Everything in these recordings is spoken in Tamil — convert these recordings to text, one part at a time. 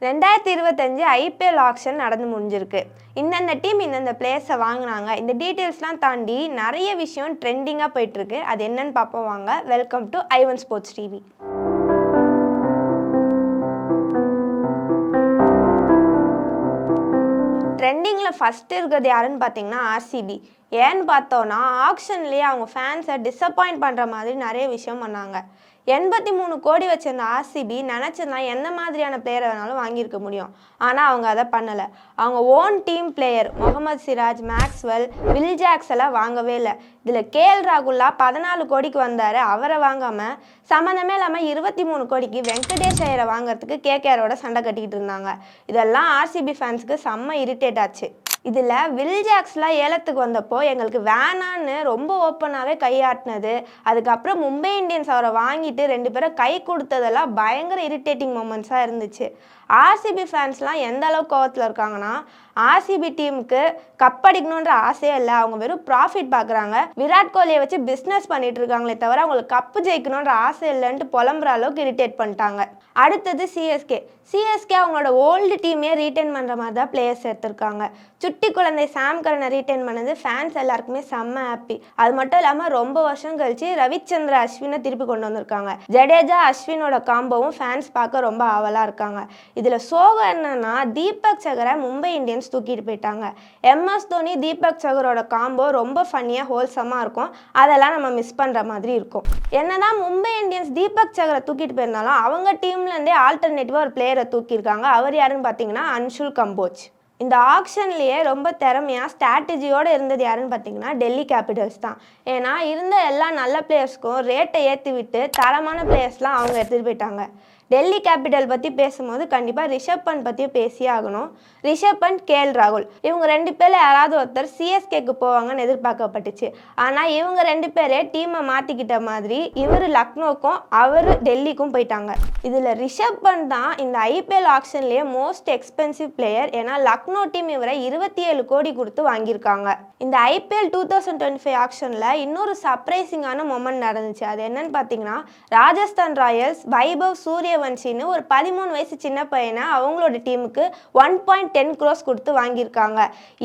2025 ஐபிஎல் ஆக்ஷன் நடந்து முடிஞ்சிருக்கு. இந்தந்த டீம் இந்தந்த பிளேயர்ஸை வாங்கினாங்க. இந்த டீட்டெயில்ஸ்லாம் தாண்டி நிறைய விஷயம் ட்ரெண்டிங்காக போயிட்டுருக்கு. அது என்னன்னு பார்ப்போம் வாங்க. Welcome to Ivan sports TV. ட்ரெண்டிங்கில் ஃபஸ்ட்டு இருக்கிறது யாருன்னு பார்த்தீங்கன்னா ஆர்சிபி. ஏன்னு பார்த்தோன்னா ஆக்ஷன்லேயே அவங்க ஃபேன்ஸை டிசப்பாயிண்ட் பண்ணுற மாதிரி நிறைய விஷயம் பண்ணாங்க. 83 கோடி வச்சிருந்த ஆர்சிபி நினச்சிருந்தா எந்த மாதிரியான பிளேயரை வேணாலும் வாங்கியிருக்க முடியும். ஆனால் அவங்க அதை பண்ணலை. அவங்க own team player Mohammed Siraj, Maxwell, Will Jacks எல்லாம் வாங்கவே இல்லை. இதில் கேஎல் ராகுல்லா 14 கோடிக்கு வந்தார். அவரை வாங்காமல் சம்மந்தமே இல்லாமல் 23 கோடிக்கு வெங்கடேஷ் ஐயரை வாங்குறதுக்கு கேகேஆரோட சண்டை கட்டிக்கிட்டு இருந்தாங்க. இதெல்லாம் ஆர்சிபி ஃபேன்ஸுக்கு செம்ம இரிட்டேட் ஆச்சு. இதில் வில் ஜாக்ஸ்லாம் ஏலத்துக்கு வந்தப்போ எங்களுக்கு வேணான்னு ரொம்ப ஓப்பனாகவே கையாட்டினது, அதுக்கப்புறம் மும்பை இந்தியன்ஸ் அவரை வாங்கிட்டு 2 பேரும் கை கொடுத்ததெல்லாம் பயங்கர இரிட்டேட்டிங் மூமெண்ட்ஸாக இருந்துச்சு. ஆர்சிபி ஃபேன்ஸ்லாம் எந்த அளவுக்கு கோவத்தில் இருக்காங்கன்னா, ஆர்சிபி டீமுக்கு கப் அடிக்கணுன்ற ஆசையே இல்லை. அவங்க வெறும் ப்ராஃபிட் பார்க்குறாங்க. விராட் கோலியை வச்சு பிஸ்னஸ் பண்ணிட்டு இருக்காங்களே தவிர அவங்களுக்கு கப்பு ஜெயிக்கணுன்ற ஆசை இல்லைன்ட்டு புலம்புற அளவுக்கு இரிட்டேட் பண்ணிட்டாங்க. அடுத்தது சிஎஸ்கே அவங்களோட ஓல்டு டீமே ரீட்டைன் பண்ணுற மாதிரி தான் பிளேயர்ஸ் எடுத்திருக்காங்க. சுட்டி குழந்தை சாம் கரனை ரீட்டைன் பண்ணது ஃபேன்ஸ் எல்லாருக்குமே செம்ம ஹாப்பி. அது மட்டும் இல்லாமல் ரொம்ப வருஷம் கழிச்சு ரவிச்சந்திர அஸ்வினை திருப்பி கொண்டு வந்திருக்காங்க. ஜடேஜா அஸ்வினோட காம்போவும் ஃபேன்ஸ் பார்க்க ரொம்ப ஆவலாக இருக்காங்க. இதில் சோகம் என்னன்னா, தீபக் சகரை மும்பை இந்தியன்ஸ் தூக்கிட்டு போயிட்டாங்க. எம்எஸ் தோனி தீபக் சகரோட காம்போ ரொம்ப ஃபன்னியாக ஹோல்சமாக இருக்கும். அதெல்லாம் நம்ம மிஸ் பண்ணுற மாதிரி இருக்கும். என்னதான் மும்பை இந்தியன்ஸ் தீபக் சகரை தூக்கிட்டு போயிருந்தாலும் அவங்க டீம்லேருந்தே ஆல்டர்னேட்டிவாக ஒரு பிளேயரை தூக்கியிருக்காங்க. அவர் யாருன்னு பார்த்தீங்கன்னா அன்ஷுல் கம்போஜ். இந்த ஆக்ஷன்லேயே ரொம்ப திறமையாக ஸ்ட்ராட்டஜியோடு இருந்தது யாருன்னு பார்த்தீங்கன்னா டெல்லி கேபிட்டல்ஸ் தான். ஏன்னா இருந்த எல்லா நல்ல பிளேயர்ஸ்க்கும் ரேட்டை ஏற்றி விட்டு தரமான பிளேயர்ஸ்லாம் அவங்க எடுத்துகிட்டு போயிட்டாங்க. டெல்லி கேபிட்டல் பற்றி பேசும்போது கண்டிப்பாக ரிஷப் பண்ட் பற்றியும் பேசியே ஆகணும். ரிஷப் பண்ட், கேஎல் ராகுல் இவங்க 2 பேரில் யாராவது ஒருத்தர் சிஎஸ்கேக்கு போவாங்கன்னு எதிர்பார்க்கப்பட்டுச்சு. ஆனால் இவங்க 2 பேரே டீமை மாற்றிக்கிட்ட மாதிரி இவர் லக்னோக்கும் அவர் டெல்லிக்கும் போயிட்டாங்க. இதில் ரிஷப் பண்ட் தான் இந்த ஐபிஎல் ஆக்ஷன்லேயே மோஸ்ட் எக்ஸ்பென்சிவ் பிளேயர். ஏன்னா லக்னோ டீம் இவரை 27 கோடி கொடுத்து வாங்கியிருக்காங்க. இந்த ஐபிஎல் 2025 ஆக்ஷனில் இன்னொரு சர்ப்ரைசிங்கான மொமெண்ட் நடந்துச்சு. அது என்னன்னு பார்த்தீங்கன்னா, ராஜஸ்தான் ராயல்ஸ் வைபவ் சூரியவன்ஷின்னு ஒரு 13 வயசு சின்ன பையனை அவங்களோட டீமுக்கு 1.10 crores கொடுத்து வாங்கியிருக்காங்க.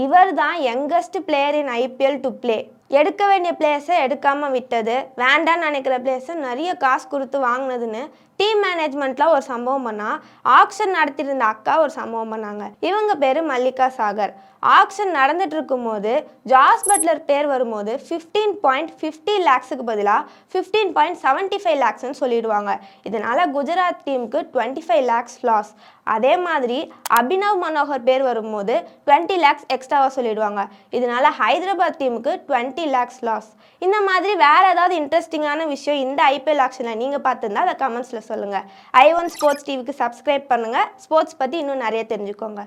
இவர் தான் youngest player in IPL to play. எடுக்க வேண்டிய பிளேயர்ஸை எடுக்காமல் விட்டது, வேண்டான்னு நினைக்கிற பிளேயர்ஸை நிறைய காசு கொடுத்து வாங்கினதுன்னு டீம் மேனேஜ்மெண்ட்டில் ஒரு சம்பவம் பண்ணால், ஆக்ஷன் நடத்திட்டு இருந்த அக்கா ஒரு சம்பவம் பண்ணாங்க. இவங்க பேர் மல்லிகா சாகர். ஆக்ஷன் நடந்துட்டு இருக்கும்போது ஜாஸ் பட்லர் பேர் வரும்போது 15.50 lakhsக்கு பதிலாக 15.75 lakhsன்னு சொல்லிடுவாங்க. இதனால் குஜராத் டீமுக்கு 25 lakhs லாஸ். அதே மாதிரி அபினவ் மனோகர் பேர் வரும்போது 20 lakhs எக்ஸ்ட்ராவாக சொல்லிடுவாங்க. இதனால் ஹைதராபாத் டீமுக்கு 20 lakhs லாஸ். இந்த மாதிரி வேறு ஏதாவது இன்ட்ரெஸ்டிங்கான விஷயம் இந்த ஐபிஎல் ஆக்ஷனில் நீங்கள் பார்த்துருந்தா அதை கமெண்ட்ஸில் சொல்லுங்கள். ஐவன் ஸ்போர்ட்ஸ் டிவிக்கு சப்ஸ்கிரைப் பண்ணுங்கள். ஸ்போர்ட்ஸ் பற்றி இன்னும் நிறைய தெரிஞ்சுக்கோங்க.